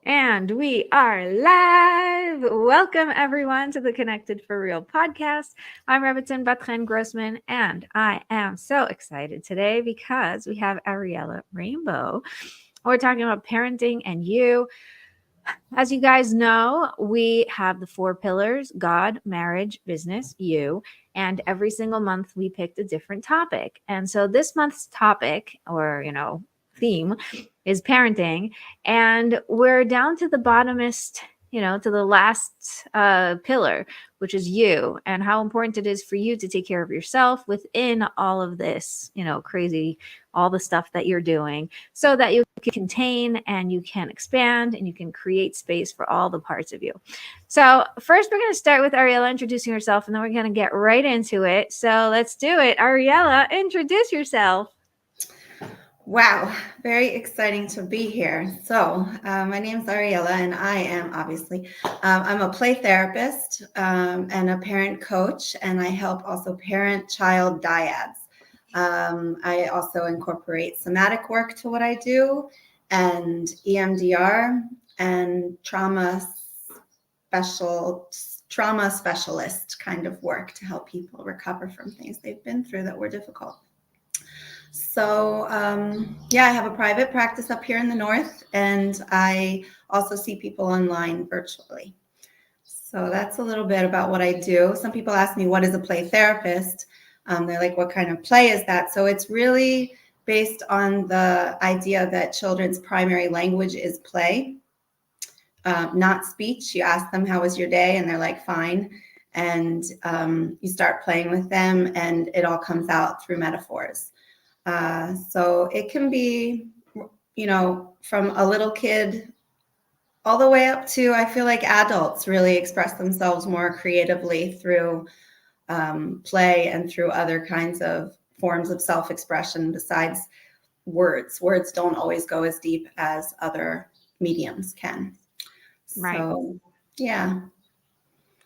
And we are live. Welcome, everyone, to the Connected for Real podcast. I'm Rebbetzin Bat-Chen Grossman, and I am so excited today because we have Ariella Rainbow. We're talking about parenting and you. As you guys know, we have the 4 pillars: God, marriage, business, you. And every single month we picked a different topic. And so this month's topic, or, theme, is parenting. And we're down to the bottomest, to the last pillar, which is you, and how important it is for you to take care of yourself within all of this, crazy, all the stuff that you're doing, so that you can contain and you can expand and you can create space for all the parts of you. So first, we're going to start with Ariella introducing herself, and then we're going to get right into it. So let's do it. Ariella, introduce yourself. Wow, very exciting to be here. So my name is Ariella, and I am I'm a play therapist and a parent coach, and I help also parent-child dyads. I also incorporate somatic work to what I do, and EMDR and trauma specialist kind of work to help people recover from things they've been through that were difficult. So, I have a private practice up here in the north, and I also see people online virtually. So that's a little bit about what I do. Some people ask me, what is a play therapist? They're like, what kind of play is that? So it's really based on the idea that children's primary language is play, not speech. You ask them, how was your day? And they're like, fine. And you start playing with them, and it all comes out through metaphors. So it can be, from a little kid all the way up to, I feel like adults really express themselves more creatively through play and through other kinds of forms of self-expression besides words. Words don't always go as deep as other mediums can. Right. So, yeah.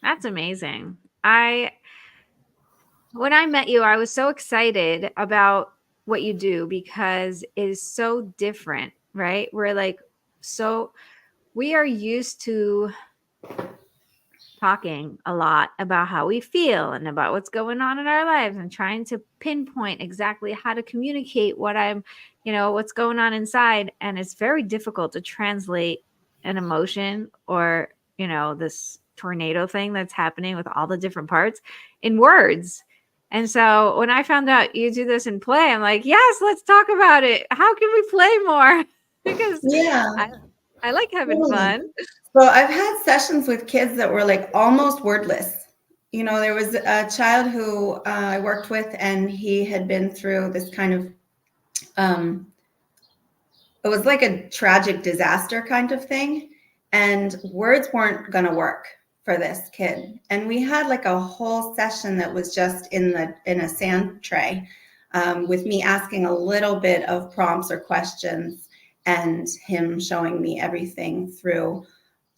That's amazing. When I met you, I was so excited about what you do because it is so different, right? We are used to talking a lot about how we feel and about what's going on in our lives and trying to pinpoint exactly how to communicate what's going on inside. And it's very difficult to translate an emotion or, this tornado thing that's happening with all the different parts in words. And so when I found out you do this in play, I'm like, yes, let's talk about it. How can we play more? Because I like having fun. So I've had sessions with kids that were like almost wordless. There was a child who I worked with, and he had been through this kind of, it was like a tragic disaster kind of thing. And words weren't going to work for this kid. And we had like a whole session that was just in a sand tray with me asking a little bit of prompts or questions and him showing me everything through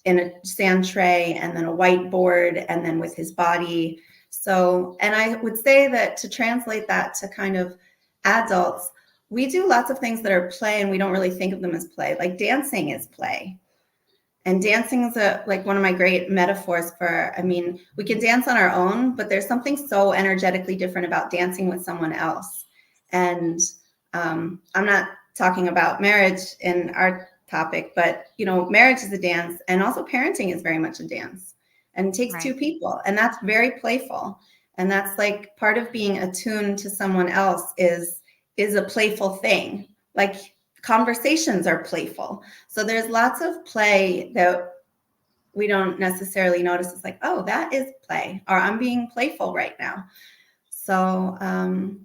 in a sand tray and then a whiteboard and then with his body. So, and I would say that to translate that to kind of adults, we do lots of things that are play and we don't really think of them as play. Like dancing is play. And dancing is like one of my great metaphors for, we can dance on our own, but there's something so energetically different about dancing with someone else. And I'm not talking about marriage in our topic, but marriage is a dance, and also parenting is very much a dance, and it takes two people, and that's very playful. And that's like part of being attuned to someone else is a playful thing. Like conversations are playful. So there's lots of play that we don't necessarily notice. It's like, oh, that is play, or I'm being playful right now. So and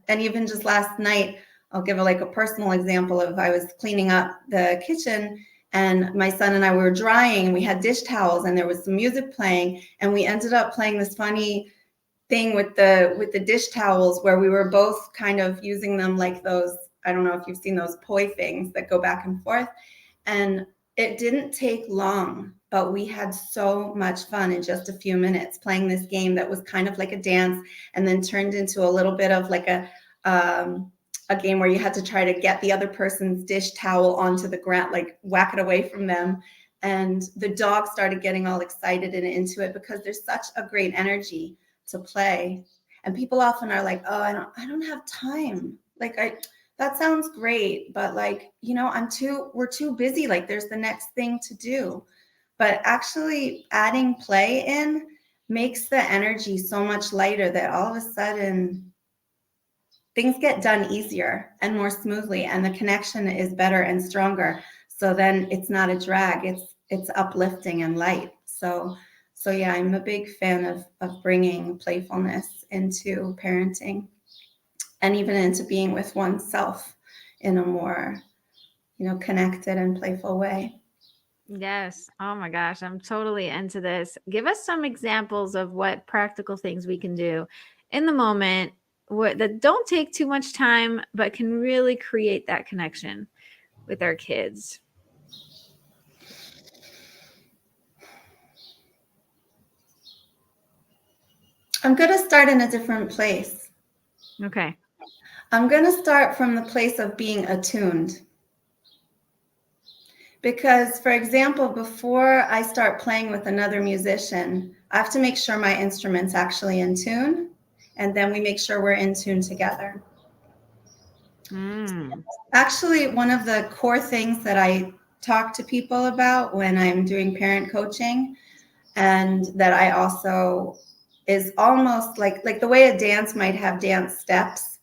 even just last night, I'll give a personal example of, I was cleaning up the kitchen, and my son and I were drying, and we had dish towels, and there was some music playing, and we ended up playing this funny thing with the dish towels where we were both kind of using them like those, I don't know if you've seen those poi things that go back and forth. And it didn't take long, but we had so much fun in just a few minutes playing this game that was kind of like a dance, and then turned into a little bit of like a a game where you had to try to get the other person's dish towel onto the ground, like whack it away from them. And the dog started getting all excited and into it because there's such a great energy to play. And people often are like, oh, I don't have time. Like that sounds great, but like, we're too busy. Like there's the next thing to do. But actually adding play in makes the energy so much lighter that all of a sudden things get done easier and more smoothly, and the connection is better and stronger. So then it's not a drag, it's uplifting and light. So yeah, I'm a big fan of bringing playfulness into parenting and even into being with oneself in a more, connected and playful way. Yes. Oh my gosh, I'm totally into this. Give us some examples of what practical things we can do in the moment that don't take too much time, but can really create that connection with our kids. I'm going to start in a different place. Okay. I'm going to start from the place of being attuned. Because, for example, before I start playing with another musician, I have to make sure my instrument's actually in tune, and then we make sure we're in tune together. Actually, one of the core things that I talk to people about when I'm doing parent coaching, and that I also is almost like the way a dance might have dance steps.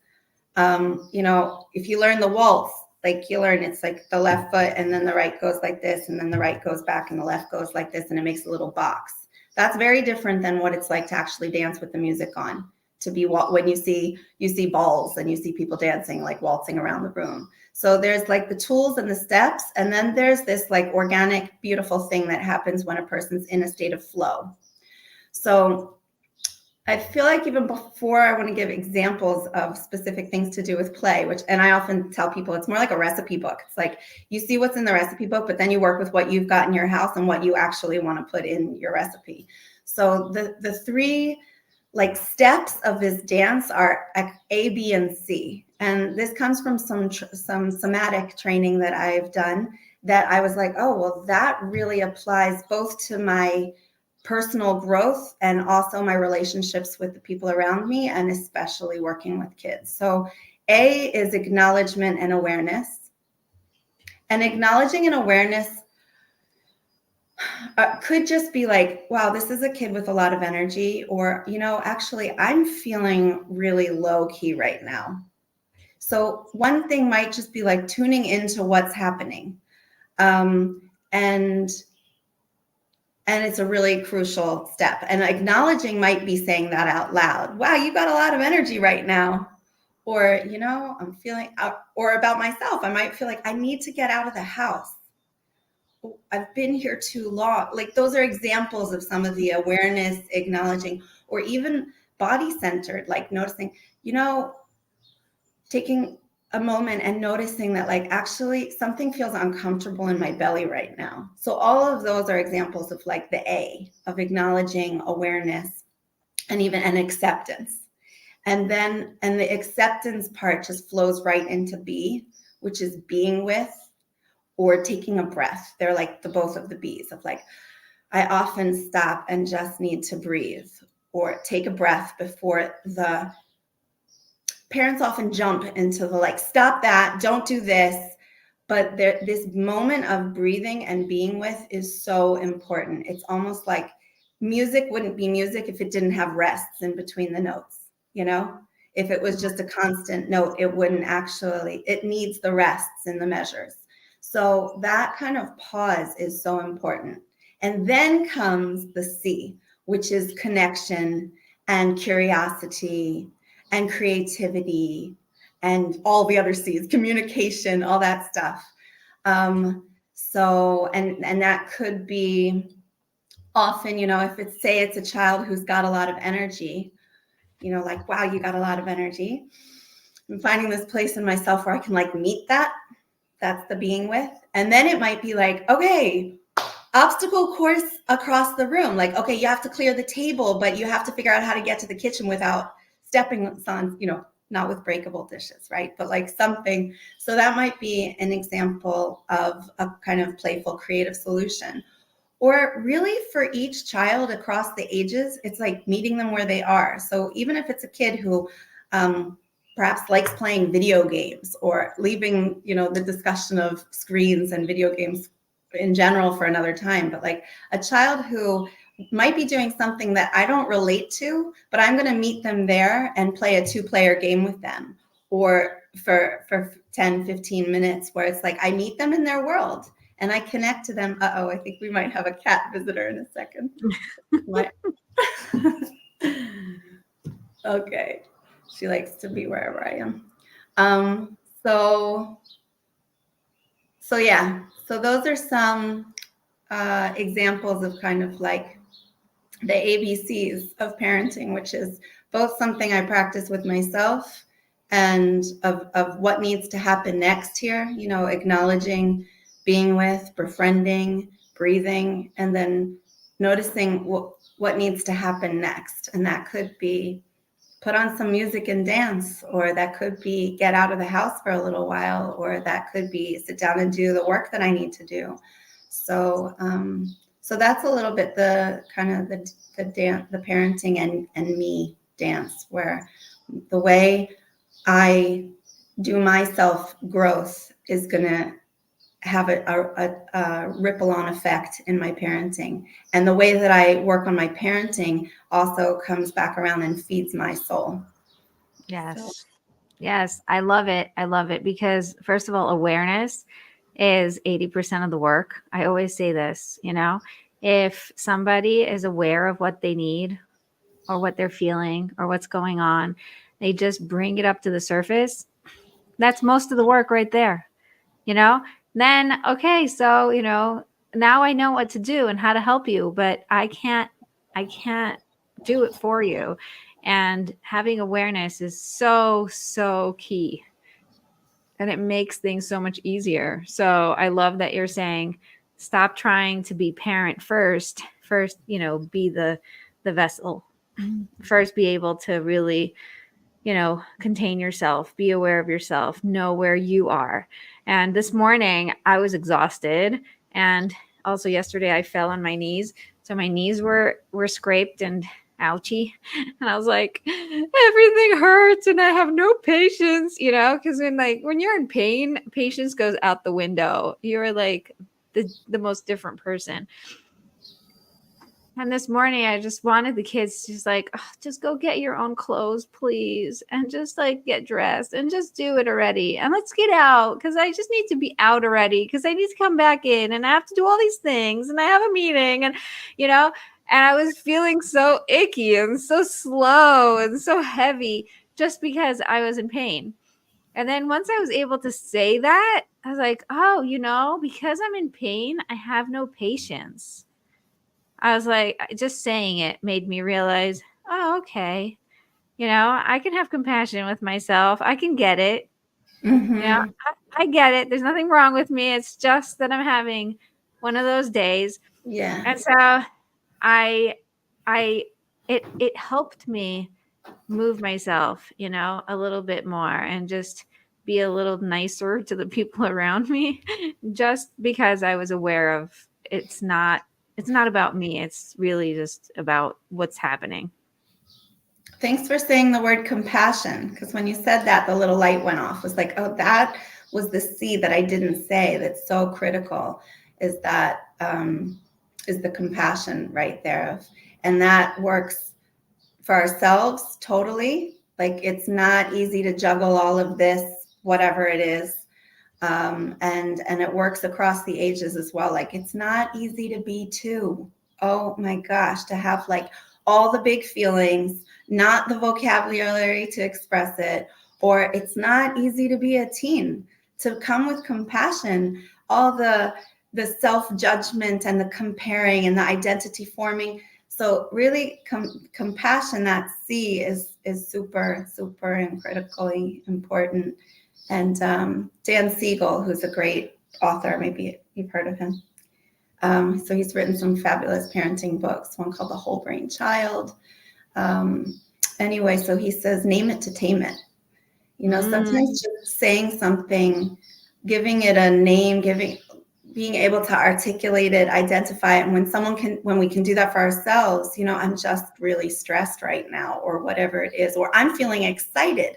If you learn the waltz, like you learn it's like the left foot and then the right goes like this and then the right goes back and the left goes like this and it makes a little box. That's very different than what it's like to actually dance with the music on. To be when you see balls and you see people dancing, like waltzing around the room. So there's like the tools and the steps, and then there's this like organic, beautiful thing that happens when a person's in a state of flow. So I feel like even before I want to give examples of specific things to do with play, and I often tell people it's more like a recipe book. It's like you see what's in the recipe book, but then you work with what you've got in your house and what you actually want to put in your recipe. So the three like steps of this dance are A, B, and C. And this comes from some somatic training that I've done that I was like, oh, well, that really applies both to my personal growth and also my relationships with the people around me, and especially working with kids. So A is acknowledgement and awareness. And acknowledging and awareness could just be like, wow, this is a kid with a lot of energy, or, actually, I'm feeling really low key right now. So one thing might just be like tuning into what's happening. And it's a really crucial step. And acknowledging might be saying that out loud. Wow, you got a lot of energy right now. Or, I'm feeling, or about myself, I might feel like I need to get out of the house. I've been here too long. Like those are examples of some of the awareness, acknowledging, or even body centered, like noticing, taking a moment and noticing that like actually something feels uncomfortable in my belly right now. So all of those are examples of like the A of acknowledging, awareness, and even an acceptance. And the acceptance part just flows right into B, which is being with or taking a breath. They're like both of the B's of like, I often stop and just need to breathe or take a breath before the parents often jump into the like, stop that, don't do this. But this moment of breathing and being with is so important. It's almost like music wouldn't be music if it didn't have rests in between the notes, If it was just a constant note, it wouldn't actually, it needs the rests in the measures. So that kind of pause is so important. And then comes the C, which is connection and curiosity and creativity and all the other C's, communication, all that stuff. So that could be often, if it's a child who's got a lot of energy, like, wow, you got a lot of energy. I'm finding this place in myself where I can like meet that. That's the being with. And then it might be like, okay, obstacle course across the room. Like, okay, you have to clear the table, but you have to figure out how to get to the kitchen without stepping on, not with breakable dishes, right? But like something. So that might be an example of a kind of playful, creative solution. Or really for each child across the ages, it's like meeting them where they are. So even if it's a kid who perhaps likes playing video games, or leaving, the discussion of screens and video games in general for another time, but like a child who might be doing something that I don't relate to, but I'm going to meet them there and play a 2-player game with them, or for 10, 15 minutes, where it's like I meet them in their world and I connect to them. I think we might have a cat visitor in a second. Okay. She likes to be wherever I am. So yeah. So those are some examples of kind of like the ABCs of parenting, which is both something I practice with myself and of what needs to happen next here, acknowledging, being with, befriending, breathing, and then noticing what needs to happen next. And that could be put on some music and dance, or that could be get out of the house for a little while, or that could be sit down and do the work that I need to do. So that's a little bit the kind of the dance, the parenting and me dance, where the way I do my self growth is going to have a ripple on effect in my parenting. And the way that I work on my parenting also comes back around and feeds my soul. Yes. So. Yes. I love it. I love it because, first of all, awareness is 80% of the work. I always say this, if somebody is aware of what they need or what they're feeling or what's going on, they just bring it up to the surface. That's most of the work right there, Then, okay, so, now I know what to do and how to help you, but I can't do it for you. And having awareness is so, so key. And it makes things so much easier. So I love that you're saying, stop trying to be parent first, be the vessel. First, be able to really, contain yourself, be aware of yourself, know where you are. And this morning I was exhausted. And also yesterday I fell on my knees. So my knees were scraped and ouchy. And I was like, everything hurts and I have no patience, because when you're in pain, patience goes out the window. You're like the most different person. And this morning, I just wanted the kids to just go get your own clothes, please. And just get dressed and just do it already. And let's get out because I just need to be out already because I need to come back in and I have to do all these things and I have a meeting and, and I was feeling so icky and so slow and so heavy just because I was in pain. And then once I was able to say that, I was like, oh, because I'm in pain, I have no patience. I was like, just saying it made me realize, oh, okay. I can have compassion with myself. I can get it. Mm-hmm. I get it. There's nothing wrong with me. It's just that I'm having one of those days. Yeah. And so it helped me move myself, a little bit more and just be a little nicer to the people around me just because I was aware of it's not about me. It's really just about what's happening. Thanks for saying the word compassion, because when you said that, the little light went off. It was like, oh, that was the C that I didn't say that's so critical, is that is the compassion right there. And that works for ourselves totally. Like, it's not easy to juggle all of this, whatever it is. And it works across the ages as well. Like, it's not easy to be two. Oh my gosh, to have like all the big feelings, not the vocabulary to express it, or it's not easy to be a teen. To come with compassion, all the self-judgment and the comparing and the identity forming. So really compassion, that C is super, super and critically important. And Dan Siegel, who's a great author, maybe you've heard of him. So he's written some fabulous parenting books, one called The Whole Brain Child. Anyway, so he says, name it to tame it. Sometimes just saying something, giving it a name, being able to articulate it, identify it. And when we can do that for ourselves, I'm just really stressed right now, or whatever it is, or I'm feeling excited.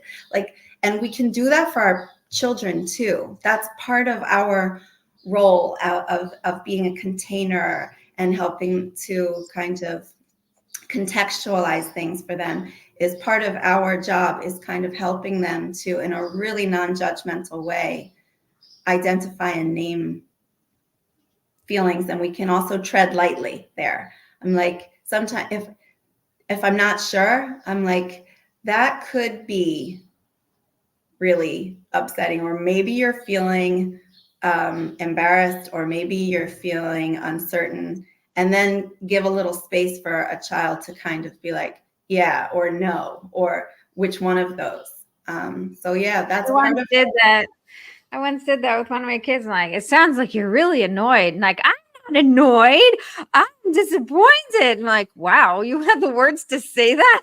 And we can do that for our children too. That's part of our role of being a container and helping to kind of contextualize things for them. Is part of our job is kind of helping them to, in a really non-judgmental way, identify and name feelings. And we can also tread lightly there. I'm like, sometimes if I'm not sure, I'm like, that could be really upsetting, or maybe you're feeling embarrassed, or maybe you're feeling uncertain, and then give a little space for a child to kind of be like, yeah, or no, or which one of those. So yeah, that's part of that. I once did that with one of my kids. And like, it sounds like you're really annoyed. And like, I'm not annoyed. I'm disappointed. And like, wow, you had the words to say that.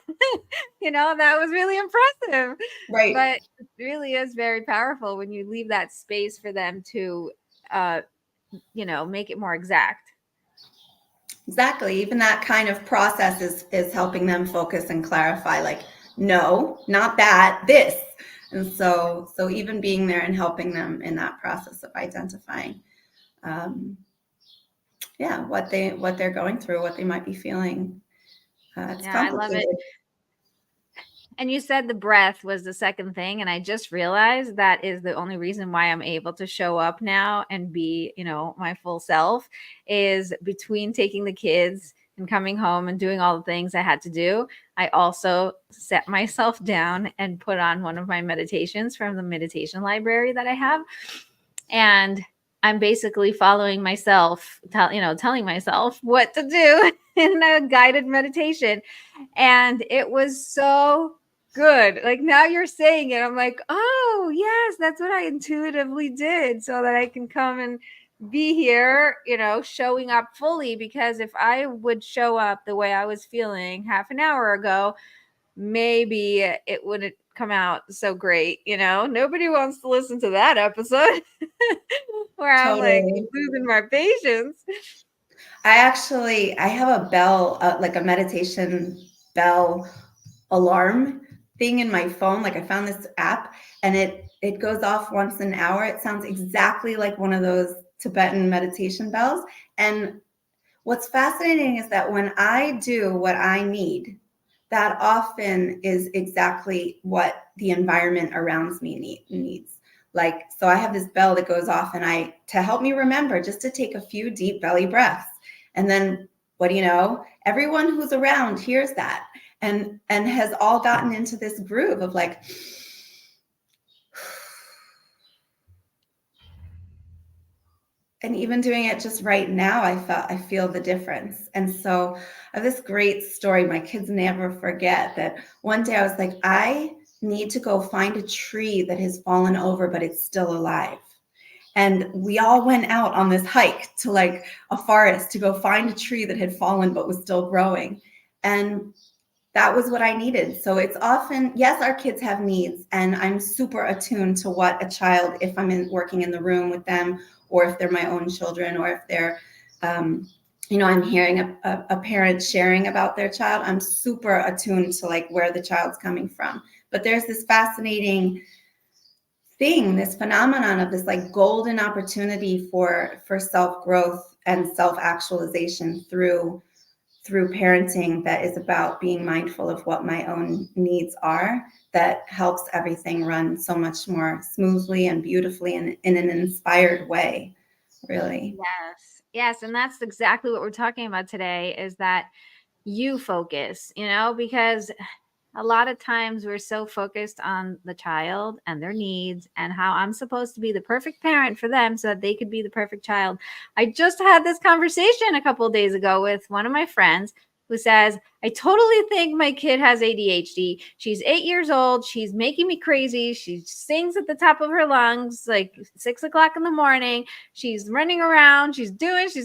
That was really impressive. right. But it really is very powerful when you leave that space for them to, make it more exact. Exactly. Even that kind of process is helping them focus and clarify, like, no, not that, this. And so even being there and helping them in that process of identifying, what they're going through, what they might be feeling. It's I love complicated. it. And you said the breath was the second thing. And I just realized that is the only reason why I'm able to show up now and be, my full self, is between taking the kids and coming home and doing all the things I had to do. I also set myself down and put on one of my meditations from the meditation library that I have. And I'm basically following myself, telling myself what to do in a guided meditation. And it was so good. Like, now you're saying it, I'm like, oh yes, that's what I intuitively did, so that I can come and be here, showing up fully. Because if I would show up the way I was feeling half an hour ago, maybe it wouldn't come out so great. Nobody wants to listen to that episode where I'm like Totally. losing my patience. I have a bell, like a meditation bell alarm thing in my phone. Like, I found this app, and it goes off once an hour. It sounds exactly like one of those Tibetan meditation bells. And what's fascinating is that when I do what I need, that often is exactly what the environment around me needs. Like, so I have this bell that goes off, and to help me remember just to take a few deep belly breaths. And then, what do you know? Everyone who's around hears that and has all gotten into this groove of like, and even doing it just right now, I feel the difference. And so I have this great story my kids never forget, that one day I was like, I need to go find a tree that has fallen over, but it's still alive. And we all went out on this hike to like a forest to go find a tree that had fallen but was still growing. And that was what I needed. So it's often, yes, our kids have needs, and I'm super attuned to what a child, if I'm working in the room with them, or if they're my own children, or if they're, I'm hearing a parent sharing about their child, I'm super attuned to like where the child's coming from. But there's this fascinating thing, this phenomenon of this like golden opportunity for self-growth and self-actualization through parenting, that is about being mindful of what my own needs are, that helps everything run so much more smoothly and beautifully and in an inspired way, really. Yes, and that's exactly what we're talking about today, is that you focus, because a lot of times we're so focused on the child and their needs and how I'm supposed to be the perfect parent for them so that they could be the perfect child. I just had this conversation a couple of days ago with one of my friends who says, I totally think my kid has ADHD. She's 8 years old. She's making me crazy. She sings at the top of her lungs, like 6 o'clock in the morning. She's running around. She's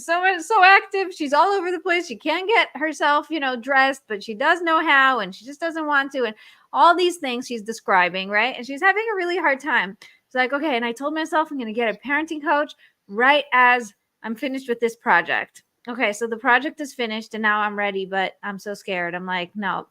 so active. She's all over the place. She can't get herself, dressed, but she does know how, and she just doesn't want to. And all these things she's describing, right? And she's having a really hard time. It's like, okay. And I told myself I'm going to get a parenting coach right as I'm finished with this project. Okay, so the project is finished and now I'm ready, but I'm so scared. I'm like, no,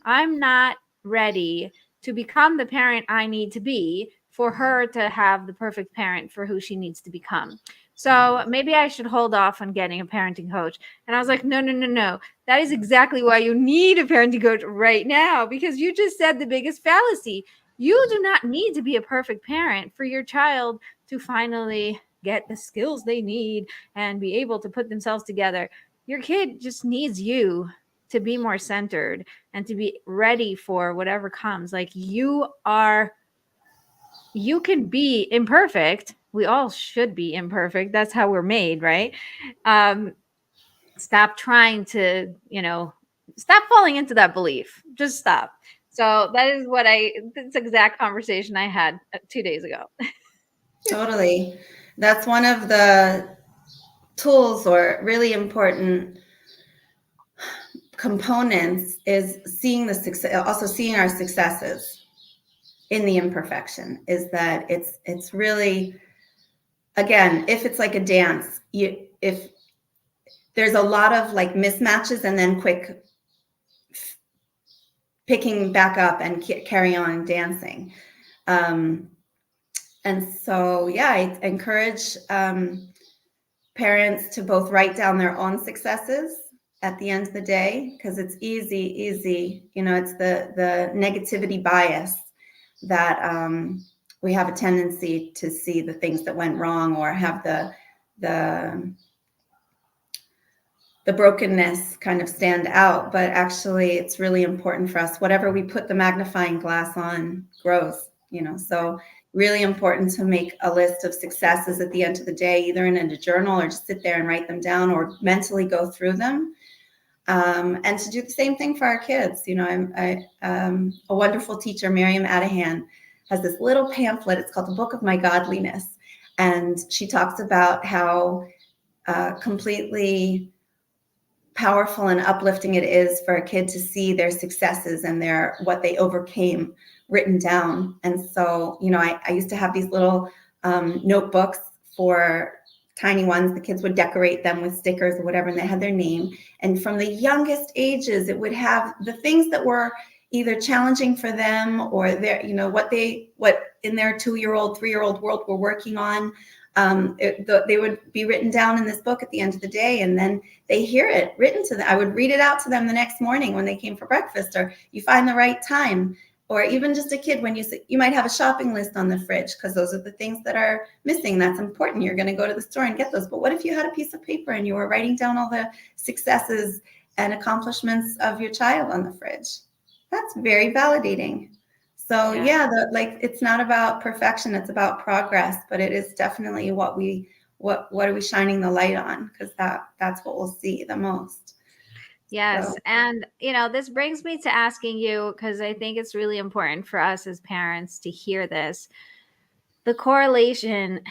I'm not ready to become the parent I need to be for her to have the perfect parent for who she needs to become. So maybe I should hold off on getting a parenting coach. And I was like, no. That is exactly why you need a parenting coach right now, because you just said the biggest fallacy. You do not need to be a perfect parent for your child to finally get the skills they need and be able to put themselves together. Your kid just needs you to be more centered and to be ready for whatever comes. Like you can be imperfect. We all should be imperfect. That's how we're made, right? Stop trying to, stop falling into that belief. Just stop. So that is this exact conversation I had 2 days ago. Totally. That's one of the tools or really important components is seeing the success, also seeing our successes in the imperfection. Is that it's really, again, if it's like a dance, if there's a lot of like mismatches and then quick picking back up and carry on dancing. And so, yeah, I encourage parents to both write down their own successes at the end of the day, because it's easy. It's the negativity bias that we have a tendency to see the things that went wrong or have the brokenness kind of stand out. But actually, it's really important for us. Whatever we put the magnifying glass on grows, so really important to make a list of successes at the end of the day, either in a journal or just sit there and write them down or mentally go through them. And to do the same thing for our kids. A wonderful teacher, Miriam Adahan, has this little pamphlet. It's called The Book of My Godliness. And she talks about how completely powerful and uplifting it is for a kid to see their successes and what they overcame written down. And so, I used to have these little notebooks for tiny ones. The kids would decorate them with stickers or whatever, and they had their name. And from the youngest ages, it would have the things that were either challenging for them or their, what in their 2-year-old, 3-year-old world were working on. They would be written down in this book at the end of the day, and then they hear it written to them. I would read it out to them the next morning when they came for breakfast, or you find the right time, or even just a kid when you might have a shopping list on the fridge, because those are the things that are missing. That's important. You're going to go to the store and get those. But what if you had a piece of paper and you were writing down all the successes and accomplishments of your child on the fridge? That's very validating. So it's not about perfection, it's about progress, but it is definitely what are we shining the light on? Because that's what we'll see the most. Yes. So. And, this brings me to asking you, because I think it's really important for us as parents to hear this. The correlation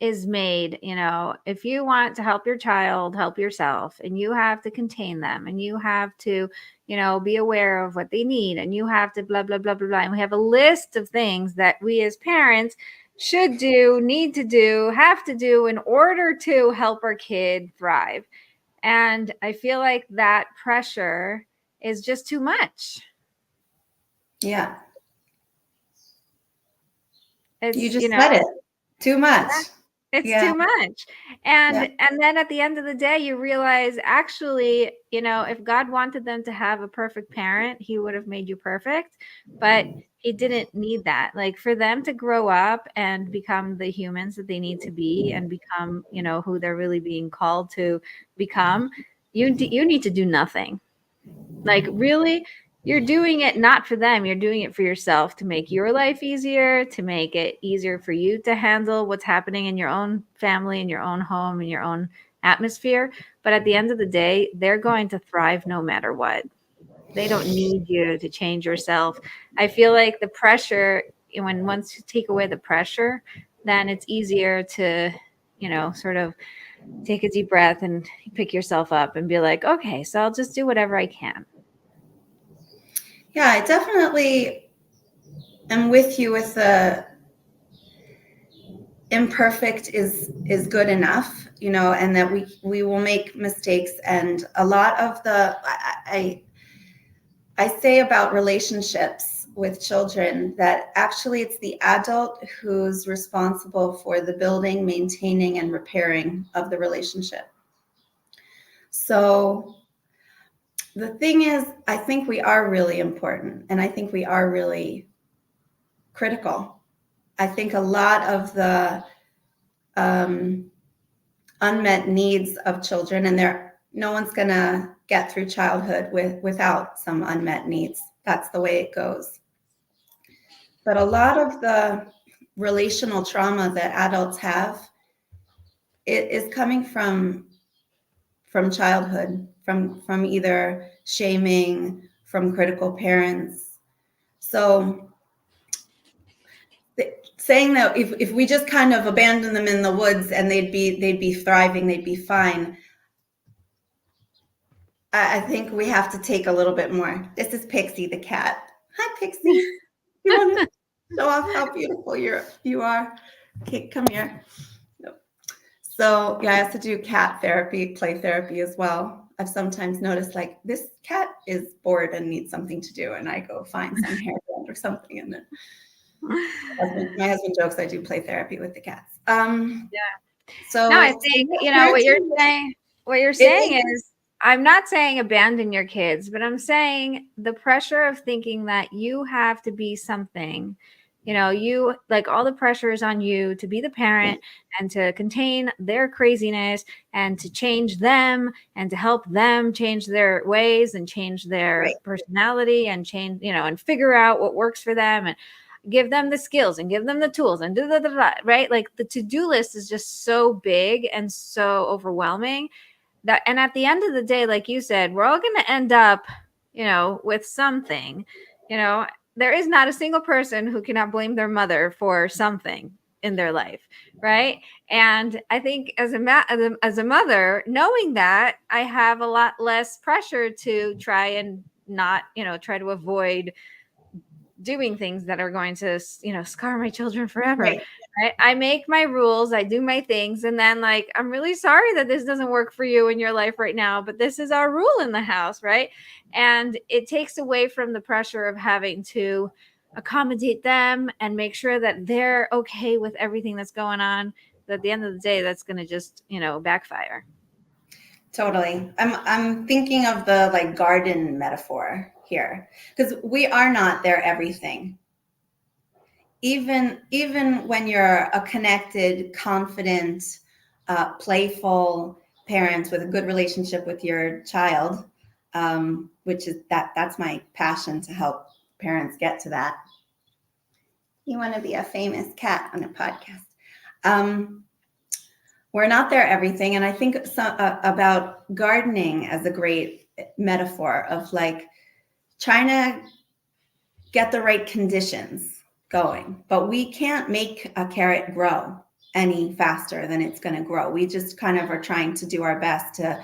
is made, if you want to help your child, help yourself, and you have to contain them, and you have to, be aware of what they need, and you have to blah, blah, blah, blah, blah. And we have a list of things that we as parents should do, need to do, have to do in order to help our kid thrive. And I feel like that pressure is just too much. Yeah. You just said it. Too much. It's too much. And then at the end of the day, you realize, actually, if God wanted them to have a perfect parent, he would have made you perfect, but he didn't need that. Like, for them to grow up and become the humans that they need to be and become, who they're really being called to become, you need to do nothing. Like, really, you're doing it not for them. You're doing it for yourself, to make your life easier, to make it easier for you to handle what's happening in your own family, in your own home, in your own atmosphere. But at the end of the day, they're going to thrive no matter what. They don't need you to change yourself. I feel like the pressure, when once you take away the pressure, then it's easier to, sort of take a deep breath and pick yourself up and be like, okay, so I'll just do whatever I can. Yeah, I definitely am with you with the imperfect is good enough, and that we will make mistakes. And a lot of I say about relationships with children that actually it's the adult who's responsible for the building, maintaining, and repairing of the relationship. So the thing is, I think we are really important, and I think we are really critical. I think a lot of the unmet needs of children, and no one's going to get through childhood without some unmet needs. That's the way it goes. But a lot of the relational trauma that adults have, it is coming from childhood, from either shaming, from critical parents. So saying that if we just kind of abandon them in the woods and they'd be thriving, they'd be fine, I think we have to take a little bit more. This is Pixie the cat. Hi, Pixie. You want to show off how beautiful you are? Okay, come here. So yeah, I have to do cat therapy, play therapy as well. I've sometimes noticed like this cat is bored and needs something to do, and I go find some hairband or something, and then my husband jokes I do play therapy with the cats. So no, I think what you're saying is, I'm not saying abandon your kids, but I'm saying the pressure of thinking that you have to be something, you like all the pressure is on you to be the parent and to contain their craziness and to change them and to help them change their ways and change their personality and change, and figure out what works for them and give them the skills and give them the tools and right? Like the to-do list is just so big and so overwhelming that, and at the end of the day, like you said, we're all going to end up, with something, there is not a single person who cannot blame their mother for something in their life. Right. And I think as a mother, knowing that, I have a lot less pressure to try and not, try to avoid doing things that are going to, scar my children forever. Right. I make my rules, I do my things, and then like, I'm really sorry that this doesn't work for you in your life right now, but this is our rule in the house, right? And it takes away from the pressure of having to accommodate them and make sure that they're okay with everything that's going on. But at the end of the day, that's going to just, backfire. Totally. I'm thinking of the like garden metaphor here, because we are not their everything. Even when you're a connected, confident, playful parent with a good relationship with your child, which is that's my passion, to help parents get to that. You want to be a famous cat on a podcast. We're not their everything. And I think about gardening as a great metaphor of like trying to get the right conditions going, but we can't make a carrot grow any faster than it's going to grow. We just kind of are trying to do our best to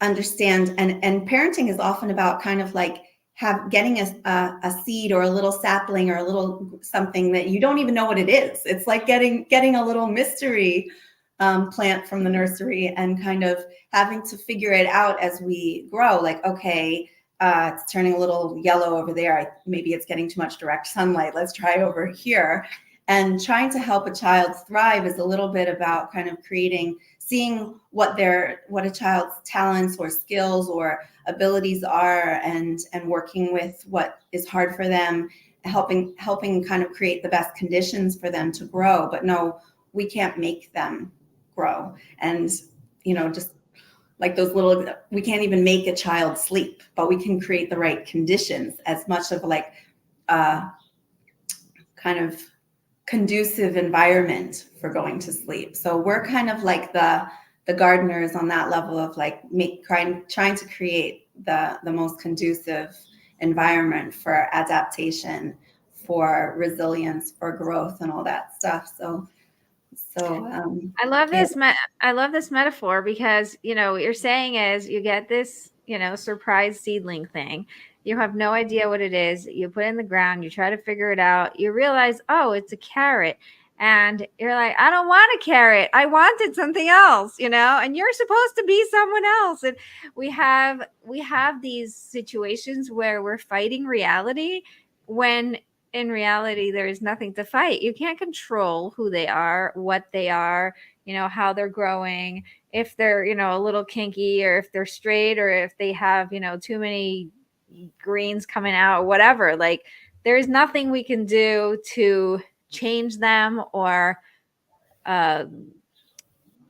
understand. And parenting is often about kind of like getting a seed or a little sapling or a little something that you don't even know what it is. It's like getting a little mystery plant from the nursery and kind of having to figure it out as we grow. Like, okay, it's turning a little yellow over there. Maybe it's getting too much direct sunlight. Let's try over here. And trying to help a child thrive is a little bit about kind of seeing what a child's talents or skills or abilities are, and working with what is hard for them, helping kind of create the best conditions for them to grow. But no, we can't make them grow. And, just like those we can't even make a child sleep, but we can create the right conditions as much of like kind of conducive environment for going to sleep. So we're kind of like the the gardeners on that level of like trying to create the most conducive environment for adaptation, for resilience, for growth, and all that stuff. So I love yeah. this. I love this metaphor because, what you're saying is you get this, surprise seedling thing. You have no idea what it is. You put it in the ground, you try to figure it out. You realize, oh, it's a carrot. And you're like, I don't want a carrot. I wanted something else, and you're supposed to be someone else. And we have these situations where we're fighting reality when in reality there is nothing to fight. You can't control who they are, what they are, how they're growing, if they're, a little kinky, or if they're straight, or if they have, too many greens coming out, whatever. Like, there's nothing we can do to change them or uh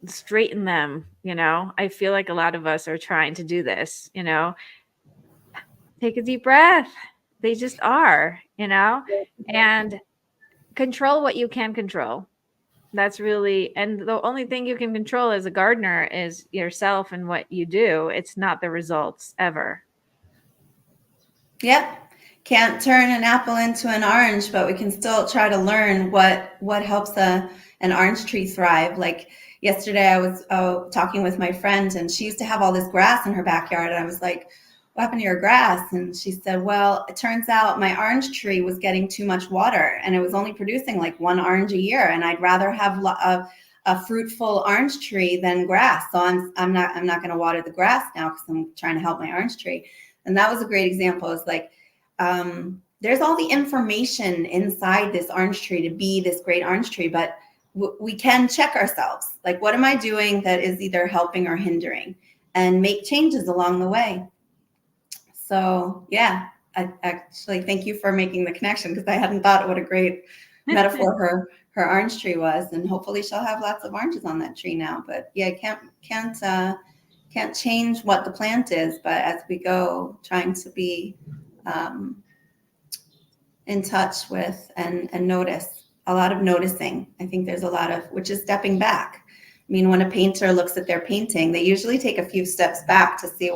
straighten them. I feel like a lot of us are trying to do this. Take a deep breath. They just are, and control what you can control. That's really, and the only thing you can control as a gardener is yourself and what you do. It's not the results ever. Yep. Can't turn an apple into an orange, but we can still try to learn what helps an orange tree thrive. Like yesterday, I was talking with my friend, and she used to have all this grass in her backyard. And I was like, "What happened to your grass?" And she said, "Well, it turns out my orange tree was getting too much water, and it was only producing like one orange a year. And I'd rather have a fruitful orange tree than grass. So I'm not going to water the grass now because I'm trying to help my orange tree." And that was a great example. It's like, there's all the information inside this orange tree to be this great orange tree, but we can check ourselves. Like, what am I doing that is either helping or hindering, and make changes along the way. So yeah, I actually thank you for making the connection, because I hadn't thought what a great metaphor her orange tree was, and hopefully she'll have lots of oranges on that tree now. But yeah, can't change what the plant is, but as we go, trying to be in touch with and notice. A lot of noticing. I think there's a lot of, which is stepping back. I mean, when a painter looks at their painting, they usually take a few steps back to see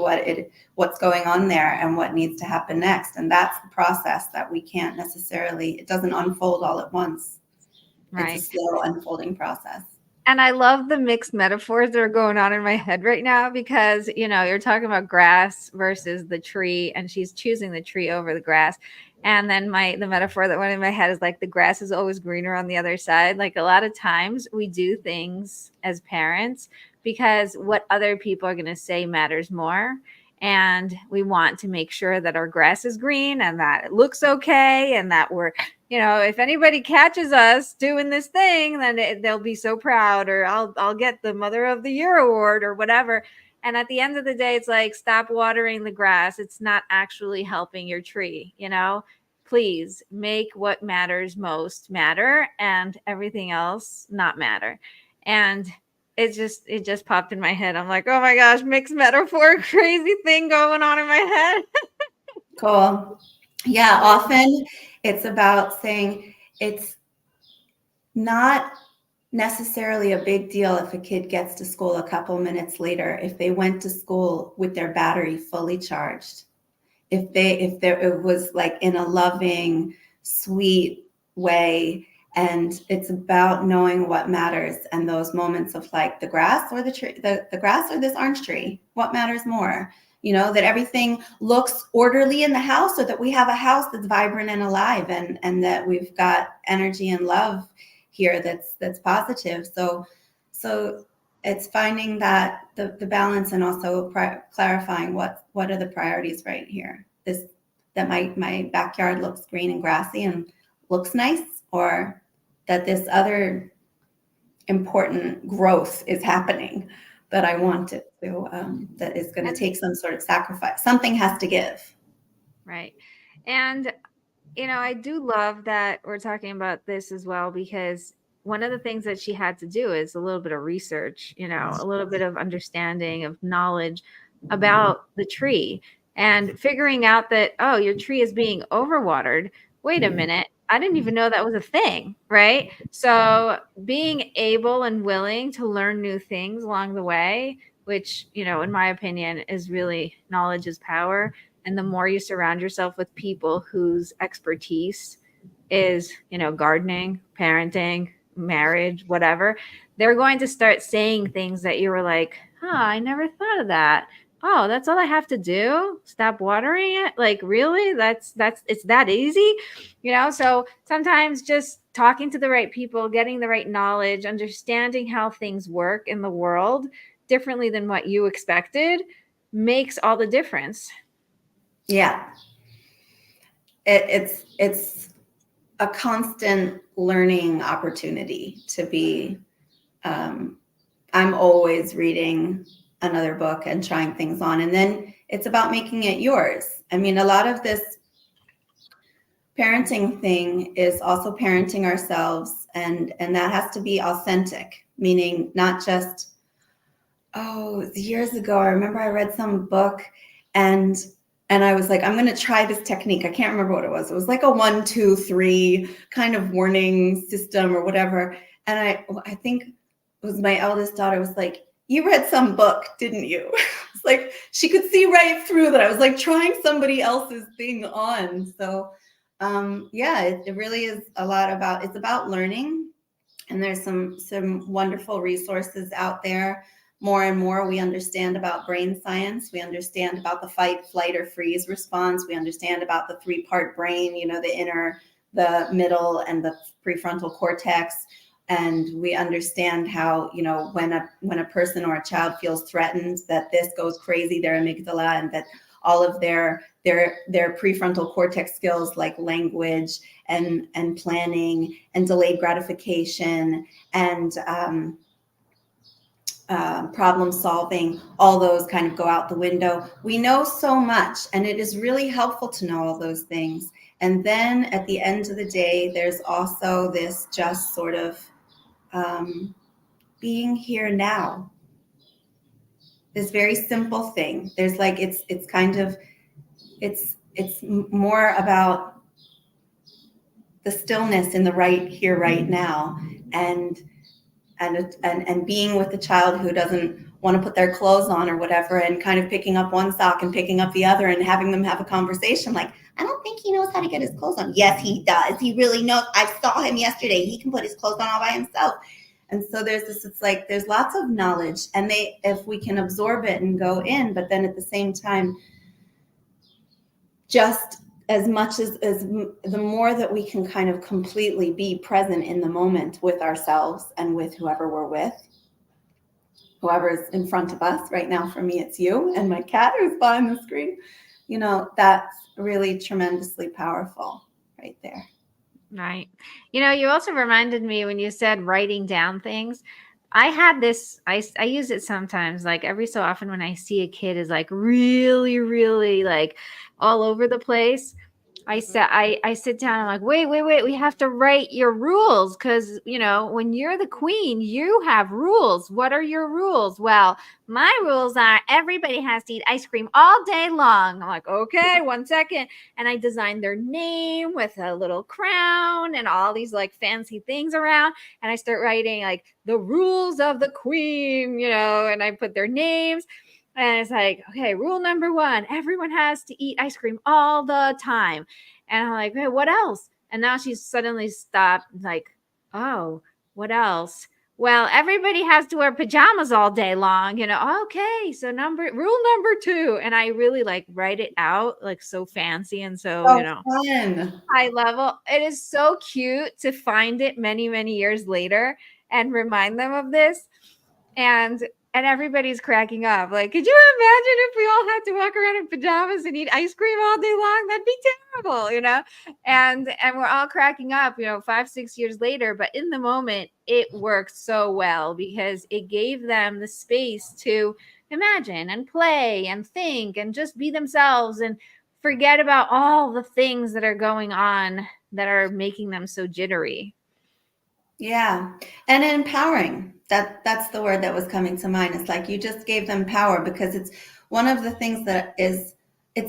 what's going on there and what needs to happen next. And that's the process that we can't necessarily, it doesn't unfold all at once. Right. It's a slow unfolding process. And I love the mixed metaphors that are going on in my head right now, because, you're talking about grass versus the tree, and she's choosing the tree over the grass. And then the metaphor that went in my head is like, the grass is always greener on the other side. Like, a lot of times we do things as parents because what other people are going to say matters more. And we want to make sure that our grass is green and that it looks okay, and that we're, if anybody catches us doing this thing, then they'll be so proud, or I'll get the Mother of the Year award or whatever. And at the end of the day, it's like, stop watering the grass. It's not actually helping your tree. Please make what matters most matter, and everything else not matter. And it just popped in my head. I'm like, oh my gosh, mixed metaphor, crazy thing going on in my head. Cool. Yeah, often it's about saying it's not necessarily a big deal if a kid gets to school a couple minutes later, if they went to school with their battery fully charged, if it was like in a loving, sweet way. And it's about knowing what matters, and those moments of like, the grass or the tree, the grass or this orange tree, what matters more? That everything looks orderly in the house, or that we have a house that's vibrant and alive, and that we've got energy and love here that's positive. So it's finding that the balance, and also clarifying what are the priorities right here. That my backyard looks green and grassy and looks nice, or that this other important growth is happening that I want it to, that is going to take some sort of sacrifice. Something has to give. Right. And, I do love that we're talking about this as well, because one of the things that she had to do is a little bit of research, a little bit of understanding, of knowledge about the tree, and figuring out that, oh, your tree is being overwatered. Wait a minute. I didn't even know that was a thing, right? So being able and willing to learn new things along the way, which, in my opinion, is really knowledge is power. And the more you surround yourself with people whose expertise is, gardening, parenting, marriage, whatever, they're going to start saying things that you were like, huh, I never thought of that. Oh, that's all I have to do? Stop watering it? Like, really? That's it's that easy? So sometimes just talking to the right people, getting the right knowledge, understanding how things work in the world differently than what you expected makes all the difference. Yeah. It's a constant learning opportunity to be, I'm always reading another book and trying things on. And then it's about making it yours. I mean, a lot of this parenting thing is also parenting ourselves, and that has to be authentic, meaning not just, oh, years ago, I remember I read some book and I was like, I'm going to try this technique. I can't remember what it was. It was like a 1, 2, 3 kind of warning system or whatever. And I think it was my eldest daughter was like, you read some book, didn't you? It's like she could see right through that I was like trying somebody else's thing on. So yeah, it really is a lot about, it's about learning. And there's some wonderful resources out there. More and more we understand about brain science. We understand about the fight, flight, or freeze response. We understand about the 3-part brain, the inner, the middle, and the prefrontal cortex. And we understand how, when a person or a child feels threatened, that this goes crazy, their amygdala, and that all of their prefrontal cortex skills like language and planning and delayed gratification and problem solving, all those kind of go out the window. We know so much, and it is really helpful to know all those things. And then at the end of the day, there's also this just sort of being here now. This very simple thing. There's like, it's kind of, it's more about the stillness in the right here, right now, and being with the child who doesn't want to put their clothes on or whatever, and kind of picking up one sock and picking up the other and having them have a conversation like, I don't think he knows how to get his clothes on. Yes, he does. He really knows. I saw him yesterday. He can put his clothes on all by himself. And so there's this, it's like, there's lots of knowledge, and if we can absorb it and go in, but then at the same time, just as much as the more that we can kind of completely be present in the moment with ourselves and with whoever we're with, whoever's in front of us. Right now, for me, it's you and my cat who's behind the screen. That's really tremendously powerful right there. Right. You also reminded me when you said writing down things. I had this, I use it sometimes, like every so often when I see a kid is like really, really like all over the place. I sit down, I'm like, wait, we have to write your rules. Cause when you're the queen, you have rules. What are your rules? Well, my rules are everybody has to eat ice cream all day long. I'm like, okay, 1 second. And I designed their name with a little crown and all these like fancy things around. And I start writing like the rules of the queen, and I put their names. And it's like, okay, rule number 1, everyone has to eat ice cream all the time. And I'm like, hey, what else? And now she's suddenly stopped, like, oh, what else? Well, everybody has to wear pajamas all day long, okay, so rule number 2. And I really like write it out like so fancy and so, fun. high level. It is so cute to find it many, many years later and remind them of this. And everybody's cracking up. Like, could you imagine if we all had to walk around in pajamas and eat ice cream all day long? That'd be terrible, And we're all cracking up, 5, 6 years later. But in the moment, it worked so well because it gave them the space to imagine and play and think and just be themselves and forget about all the things that are going on that are making them so jittery. Yeah. And empowering. That's the word that was coming to mind. It's like you just gave them power, because it's one of the things that it's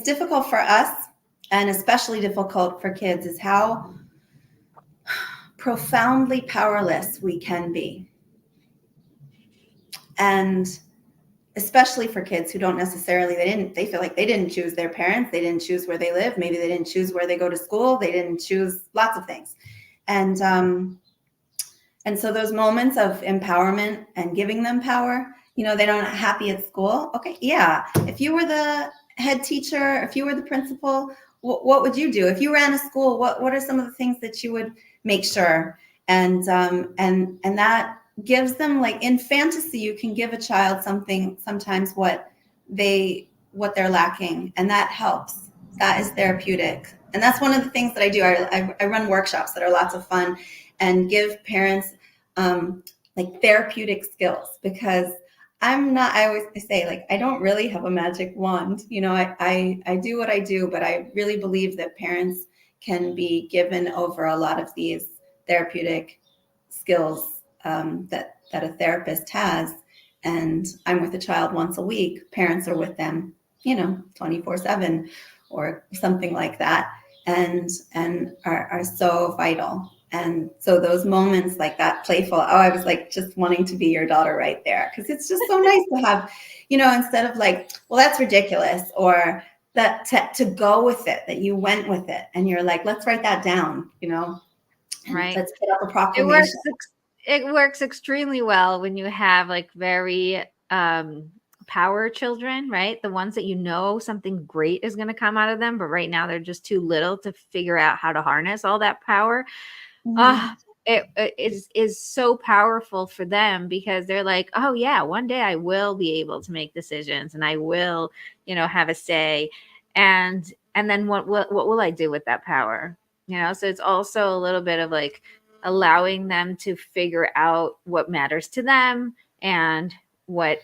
difficult for us, and especially difficult for kids, is how profoundly powerless we can be. And especially for kids who don't necessarily, they feel like they didn't choose their parents. They didn't choose where they live. Maybe they didn't choose where they go to school. They didn't choose lots of things. And so those moments of empowerment and giving them power, they're not happy at school. Okay. Yeah. If you were the head teacher, if you were the principal, what would you do? If you ran a school, what are some of the things that you would make sure? And that gives them, like, in fantasy, you can give a child something sometimes what they're lacking, and that helps. That is therapeutic. And that's one of the things that I do. I run workshops that are lots of fun and give parents like therapeutic skills, because I always say, like, I don't really have a magic wand. I do what I do, but I really believe that parents can be given over a lot of these therapeutic skills that a therapist has. And I'm with a child once a week. Parents are with them, 24/7 or something like that, and are so vital. And so those moments, like that playful, I was like just wanting to be your daughter right there, because it's just so nice to have, instead of like, well, that's ridiculous, or that to go with it, that you went with it and you're like, let's write that down, and Right. let's put up a proclamation. It works extremely well when you have like very power children, right? The ones that something great is going to come out of them, but right now they're just too little to figure out how to harness all that power. It is so powerful for them, because they're like, oh yeah, one day I will be able to make decisions, and I will, have a say. And then what will I do with that power? So it's also a little bit of like allowing them to figure out what matters to them, and what,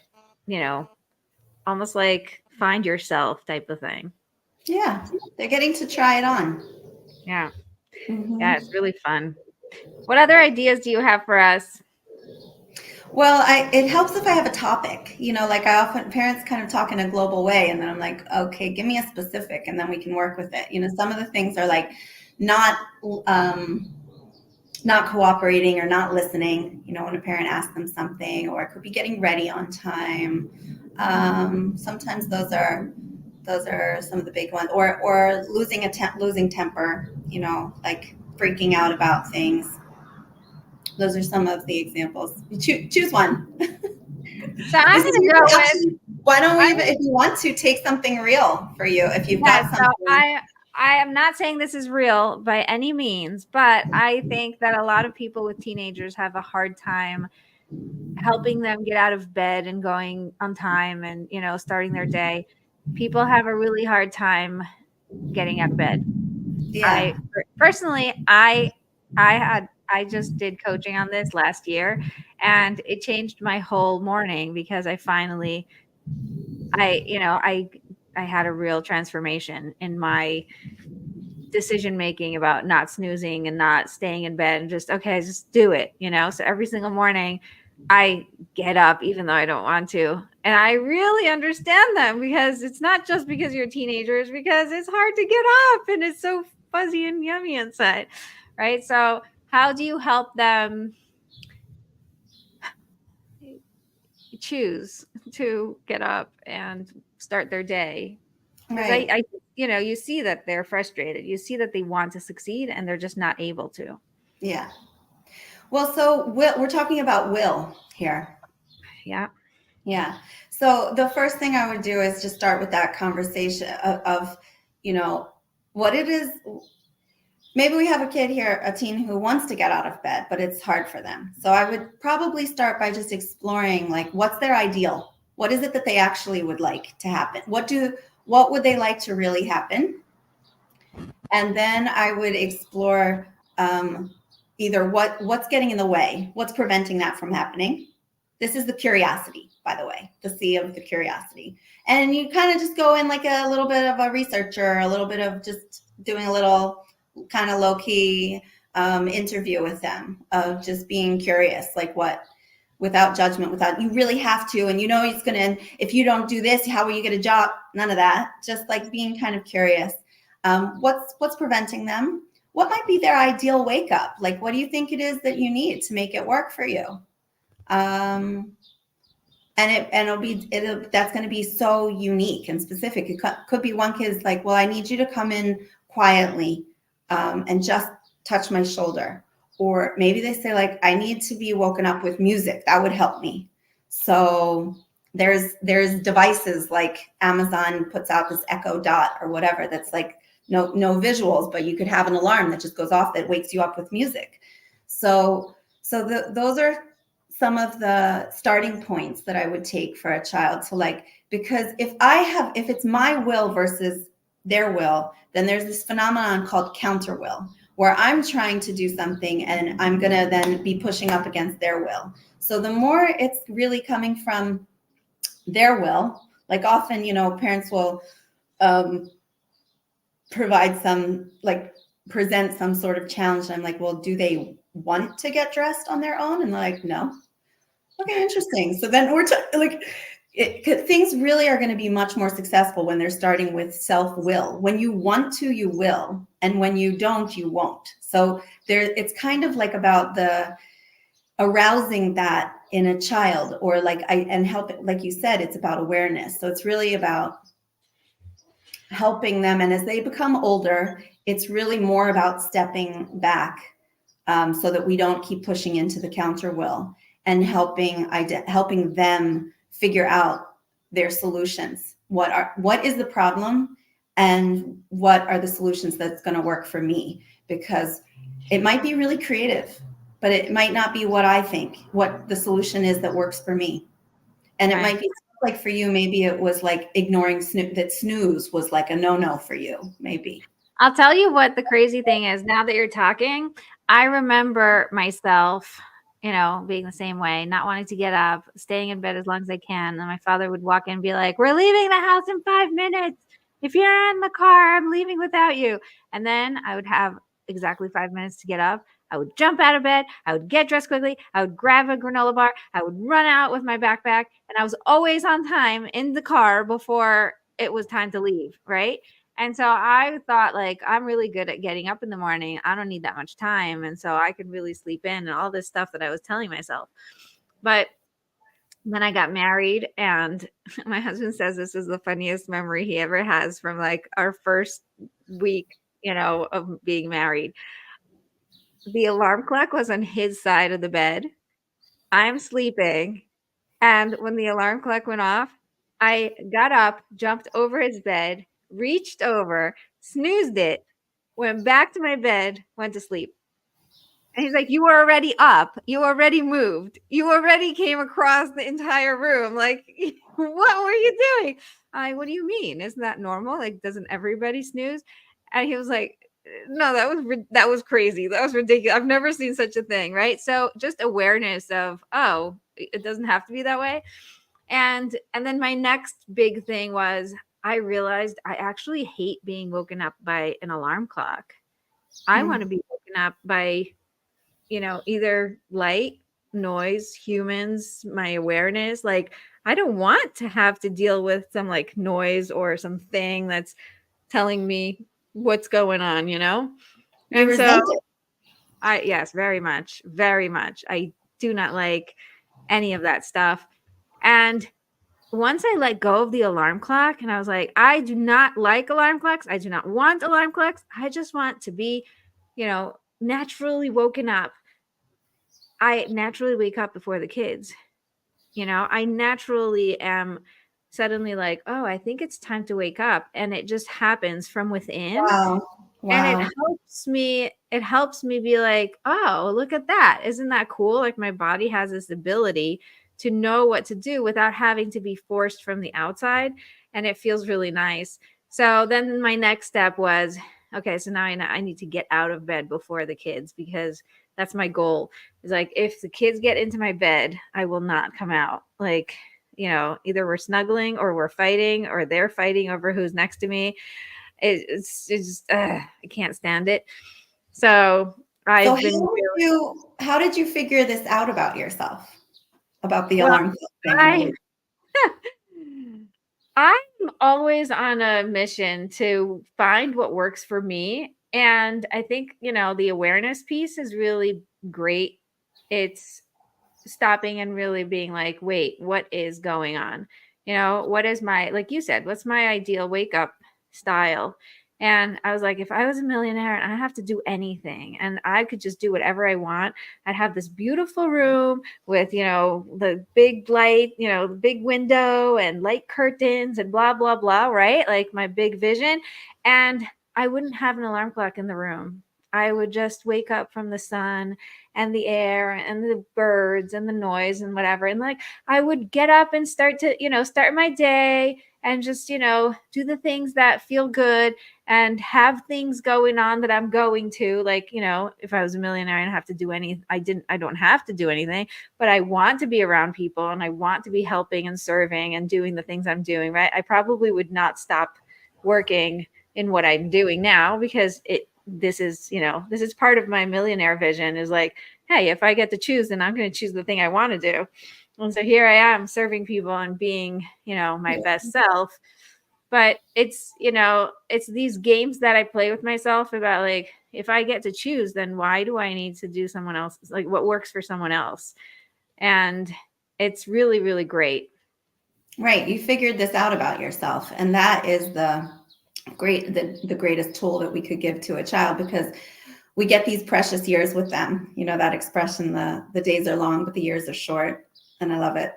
almost like find yourself type of thing. Yeah, they're getting to try it on. Yeah. Mm-hmm. Yeah, it's really fun. What other ideas do you have for us? Well, it helps if I have a topic, like parents kind of talk in a global way, and then I'm like, okay, give me a specific, and then we can work with it. Some of the things are like not cooperating or not listening, when a parent asks them something, or it could be getting ready on time. Sometimes those are some of the big ones, or losing temper, like freaking out about things. Those are some of the examples. Choose one. So I'm This is going to go with. Why don't we, if you want to, take something real for you, if you've got something. So I am not saying this is real by any means, but I think that a lot of people with teenagers have a hard time helping them get out of bed and going on time, and starting their day. People have a really hard time getting out of bed. Yeah. I just did coaching on this last year, and it changed my whole morning, because I finally I had a real transformation in my decision making about not snoozing and not staying in bed, and just do it, so every single morning I get up even though I don't want to. And I really understand them, because it's not just because you're teenagers, because it's hard to get up and it's so fuzzy and yummy inside, right? So how do you help them choose to get up and start their day? Because Right. I you see that they're frustrated, you see that they want to succeed and they're just not able to. Yeah. Well, so we're talking about will here. Yeah. Yeah. So the first thing I would do is just start with that conversation of what it is. Maybe we have a kid here, a teen who wants to get out of bed, but it's hard for them. So I would probably start by just exploring, like, what's their ideal? What is it that they actually would like to happen? What would they like to really happen? And then I would explore either what's getting in the way, what's preventing that from happening. This is the curiosity, by the way, the C of the curiosity. And you kind of just go in like a little bit of a researcher, a little bit of just doing a little kind of low-key interview with them, of just being curious, like what, without judgment, without, you really have to, and it's gonna, if you don't do this, how will you get a job? None of that. Just like being kind of curious. What's preventing them? what might be their ideal wake up? Like, what do you think it is that you need to make it work for you? And that's going to be so unique and specific. It could be one kid's like, well, I need you to come in quietly and just touch my shoulder. Or maybe they say, like, I need to be woken up with music. That would help me. So there's devices like Amazon puts out this Echo Dot or whatever that's like no visuals, but you could have an alarm that just goes off that wakes you up with music. So those are some of the starting points that I would take for a child to, like, because if it's my will versus their will, then there's this phenomenon called counter will, where I'm trying to do something and I'm going to then be pushing up against their will. So the more it's really coming from their will, like often, parents will provide some, like, present some sort of challenge. I'm like, well, do they want to get dressed on their own? And they're like, no. Okay, interesting. So then things really are going to be much more successful when they're starting with self-will. When you want to, you will, and when you don't, you won't. So it's kind of like about the arousing that in a child, or like you said, it's about awareness. So it's really about helping them, and as they become older, it's really more about stepping back, so that we don't keep pushing into the counter will, and helping them figure out their solutions. What is the problem, and what are the solutions that's going to work for me? Because it might be really creative, but it might not be what I think, what the solution is that works for me. And it might be like for you, maybe it was like ignoring that snooze was like a no for you, maybe. I'll tell you what the crazy thing is. Now that you're talking, I remember myself, being the same way, not wanting to get up, staying in bed as long as I can. And my father would walk in and be like, we're leaving the house in 5 minutes. If you're in the car, I'm leaving without you. And then I would have exactly 5 minutes to get up. I would jump out of bed. I would get dressed quickly. I would grab a granola bar. I would run out with my backpack. And I was always on time in the car before it was time to leave, right? And so I thought, like, I'm really good at getting up in the morning. I don't need that much time. And so I could really sleep in and all this stuff that I was telling myself. But then I got married, and my husband says this is the funniest memory he ever has from like our first week, of being married. The alarm clock was on his side of the bed. I'm sleeping. And when the alarm clock went off, I got up, jumped over his bed, reached over, snoozed it, went back to my bed, went to sleep. And he's like, you were already up. You already moved. You already came across the entire room. Like, what were you doing? What do you mean? Isn't that normal? Like, doesn't everybody snooze? And he was like, no, that was crazy. That was ridiculous. I've never seen such a thing. Right. So just awareness of, oh, it doesn't have to be that way. And then my next big thing was I realized I actually hate being woken up by an alarm clock. I want to be woken up by, either light, noise, humans, my awareness. Like, I don't want to have to deal with some like noise or something that's telling me what's going on, And so yes, very much, very much. I do not like any of that stuff. And once I let go of the alarm clock and I was like, I do not like alarm clocks. I do not want alarm clocks. I just want to be, naturally woken up. I naturally wake up before the kids. I naturally am suddenly like, oh, I think it's time to wake up. And it just happens from within. Wow. And it helps me be like, oh, look at that. Isn't that cool? Like, my body has this ability to know what to do without having to be forced from the outside. And it feels really nice. So then my next step was, okay, so now I need to get out of bed before the kids, because that's my goal. Is like, if the kids get into my bed, I will not come out. Like, either we're snuggling or we're fighting or they're fighting over who's next to me. It's just, I can't stand it. So I've been. How did you figure this out about yourself? About the alarm clock thing? I'm always on a mission to find what works for me And I think, the awareness piece is really great. It's stopping and really being like, wait, what is going on? What is my, like you said, what's my ideal wake up style? And I was like, if I was a millionaire and I have to do anything and I could just do whatever I want, I'd have this beautiful room with, the big light, the big window and light curtains and blah, blah, blah, right? Like my big vision. And I wouldn't have an alarm clock in the room. I would just wake up from the sun and the air and the birds and the noise and whatever. And like, I would get up and start my day and just, do the things that feel good and have things going on that I'm going to, like, if I was a millionaire, I don't have to do I don't have to do anything, but I want to be around people and I want to be helping and serving and doing the things I'm doing, right? I probably would not stop working in what I'm doing now because this is part of my millionaire vision is like, hey, if I get to choose, then I'm going to choose the thing I want to do. And so here I am serving people and being, my best self. But it's these games that I play with myself about like, if I get to choose, then why do I need to do someone else? Like what works for someone else? And it's really, really great. Right. You figured this out about yourself. And that is the greatest tool that we could give to a child, because we get these precious years with them. That expression, the days are long, but the years are short. And I love it.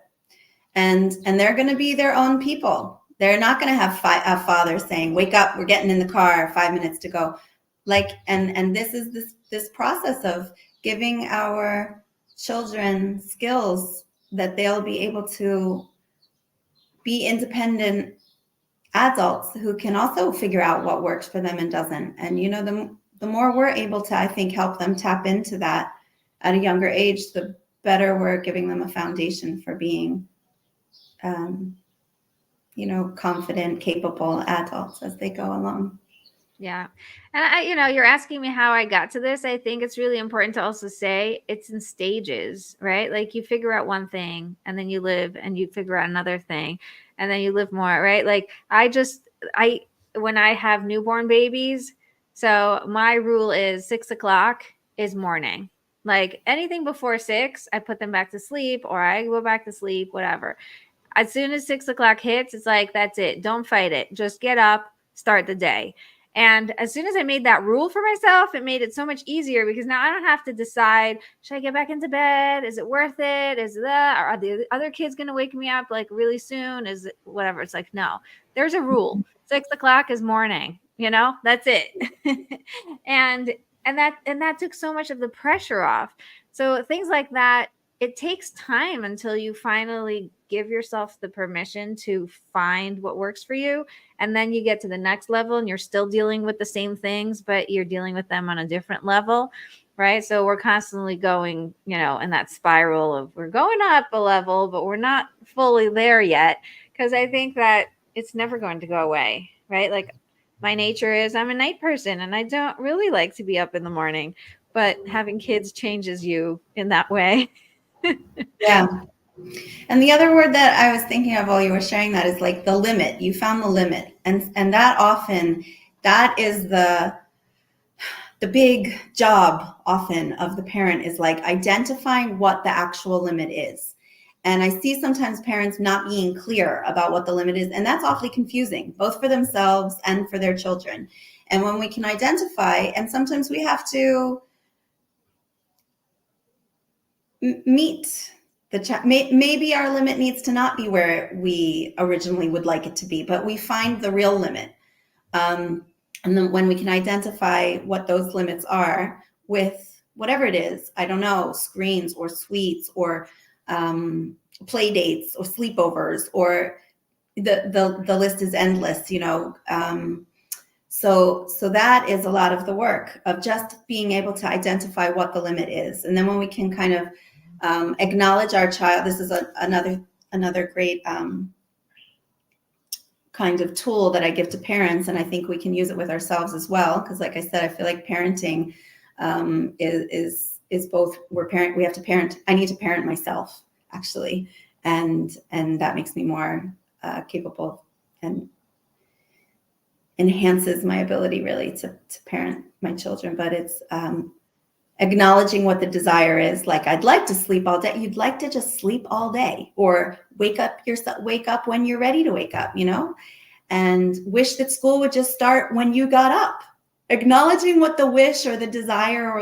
And they're going to be their own people. They're not going to have a father saying, wake up, we're getting in the car, 5 minutes to go. Like, and this is this process of giving our children skills that they'll be able to be independent adults who can also figure out what works for them and doesn't. And, the more we're able to, I think, help them tap into that at a younger age, the better we're giving them a foundation for being, confident, capable adults as they go along. Yeah. And you're asking me how I got to this. I think it's really important to also say it's in stages, right? Like you figure out one thing and then you live and you figure out another thing and then you live more, right? Like when I have newborn babies, so my rule is 6:00 is morning. Like anything before 6, I put them back to sleep or I go back to sleep, whatever. As soon as 6:00 hits, it's like, that's it. Don't fight it. Just get up, start the day. And as soon as I made that rule for myself, it made it so much easier because now I don't have to decide, should I get back into bed? Is it worth it? Are the other kids going to wake me up like really soon? Is it whatever? It's like, no, there's a rule. 6:00 is morning, that's it. and that took so much of the pressure off. So things like that, it takes time until you finally give yourself the permission to find what works for you. And then you get to the next level and you're still dealing with the same things, but you're dealing with them on a different level, right? So we're constantly going, in that spiral of we're going up a level, but we're not fully there yet. Because I think that it's never going to go away, right? Like my nature is I'm a night person and I don't really like to be up in the morning, but having kids changes you in that way. Yeah. And the other word that I was thinking of while you were sharing that is like the limit. You found the limit. And that is the big job often of the parent, is like identifying what the actual limit is. And I see sometimes parents not being clear about what the limit is. And that's awfully confusing, both for themselves and for their children. And when we can identify, and sometimes we have to meet maybe our limit needs to not be where we originally would like it to be, but we find the real limit. And then when we can identify what those limits are with whatever it is, I don't know, screens or sweets or play dates or sleepovers, or the list is endless, so that is a lot of the work of just being able to identify what the limit is. And then when we can kind of acknowledge our child, this is another great kind of tool that I give to parents, and I think we can use it with ourselves as well, because like I said, I feel like parenting is both, we have to parent. I need to parent myself actually, and that makes me more capable and enhances my ability really to parent my children. But it's acknowledging what the desire is. Like, I'd like to sleep all day. You'd like to just sleep all day, or wake up when you're ready to wake up, and wish that school would just start when you got up. Acknowledging what the wish or the desire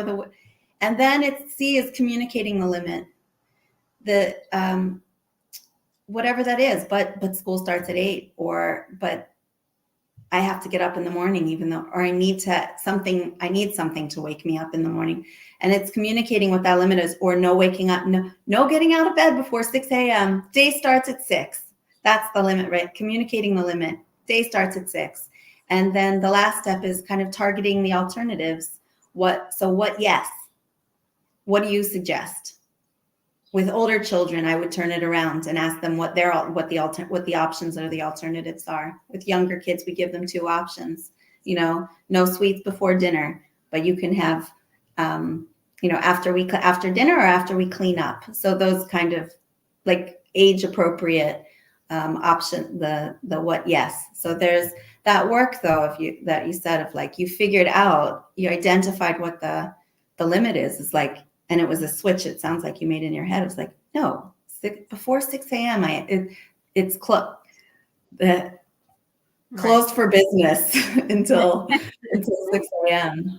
and then C is communicating the limit, the whatever that is. But school starts at 8, but I have to get up in the morning, or I need something to wake me up in the morning. And it's communicating what that limit is, or no waking up, no getting out of bed before 6 a.m. Day starts at 6. That's the limit, right? Communicating the limit. Day starts at 6. And then the last step is kind of targeting the alternatives. What yes. What do you suggest? With older children, I would turn it around and ask them what the options or the alternatives are. With younger kids, we give them 2 options. No sweets before dinner, but you can have, after dinner or after we clean up. So those kind of like age appropriate option. The what yes. So there's that work though. That you said of like you figured out, you identified what the limit is like. And it was a switch. It sounds like you made in your head. It was like, no, before 6 a.m. It's closed for business until 6 a.m.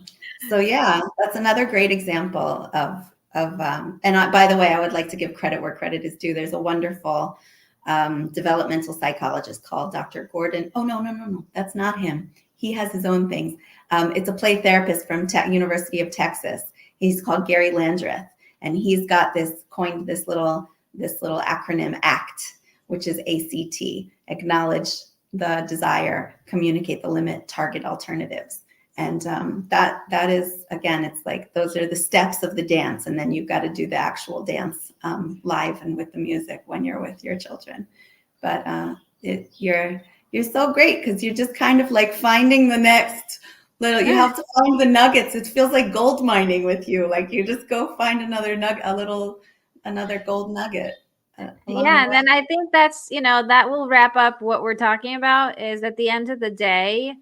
So yeah, that's another great example of by the way, I would like to give credit where credit is due. There's a wonderful developmental psychologist called Dr. Gordon. Oh no, that's not him. He has his own things. It's a play therapist from University of Texas. He's called Gary Landreth, and he's got coined this little acronym ACT, which is ACT: acknowledge the desire, communicate the limit, target alternatives. And that is, again, it's like those are the steps of the dance, and then you've got to do the actual dance live and with the music when you're with your children. But you're so great because you're just kind of like finding the next. You have to find the nuggets. It feels like gold mining with you. Like you just go find another gold nugget. Yeah, and then I think that's, that will wrap up what we're talking about. Is at the end of the day,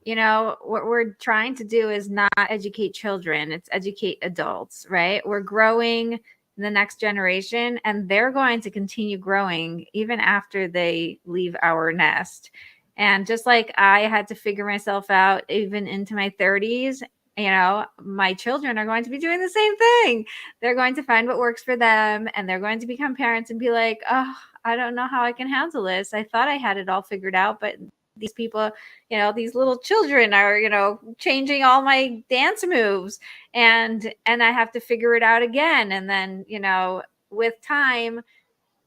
what we're trying to do is not educate children, it's educate adults, right? We're growing the next generation, and they're going to continue growing even after they leave our nest. And just like I had to figure myself out even into my 30s, my children are going to be doing the same thing. They're going to find what works for them, and they're going to become parents and be like, oh, I don't know how I can handle this. I thought I had it all figured out, but these people, these little children are, changing all my dance moves, and I have to figure it out again. And then, with time,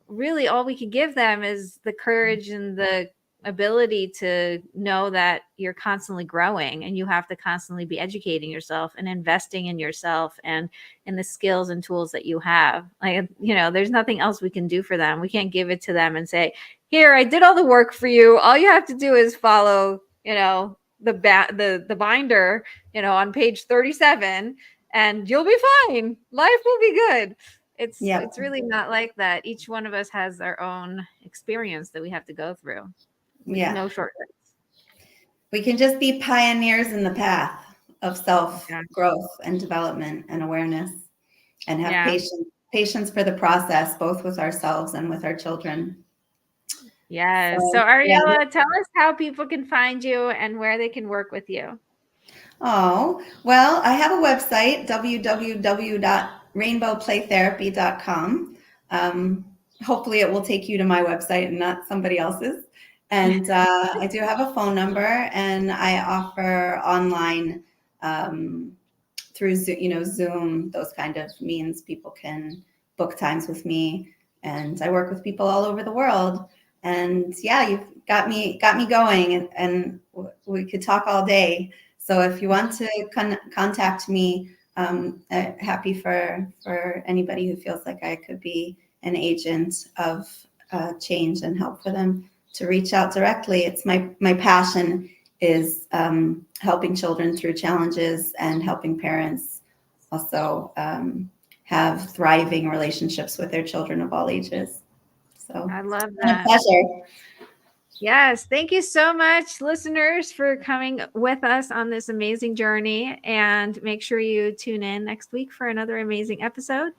really all we can give them is the courage and the ability to know that you're constantly growing, and you have to constantly be educating yourself and investing in yourself and in the skills and tools that you have. Like, there's nothing else we can do for them. We can't give it to them and say, here, I did all the work for you. All you have to do is follow, the binder, on page 37, and you'll be fine. Life will be good. It's really not like that. Each one of us has our own experience that we have to go through. No shortcuts. We can just be pioneers in the path of self-growth and development and awareness, and have patience for the process, both with ourselves and with our children. Yes. So Ariella, tell us how people can find you and where they can work with you. Oh, well, I have a website, www.rainbowplaytherapy.com. Hopefully it will take you to my website and not somebody else's. And I do have a phone number, and I offer online through Zoom, those kind of means. People can book times with me, and I work with people all over the world. And yeah, you've got me going, and we could talk all day. So if you want to contact me, happy for anybody who feels like I could be an agent of change and help for them to reach out directly. It's my passion is helping children through challenges and helping parents also have thriving relationships with their children of all ages. So I love that. It's been a pleasure. Yes. Thank you so much, listeners, for coming with us on this amazing journey. And make sure you tune in next week for another amazing episode.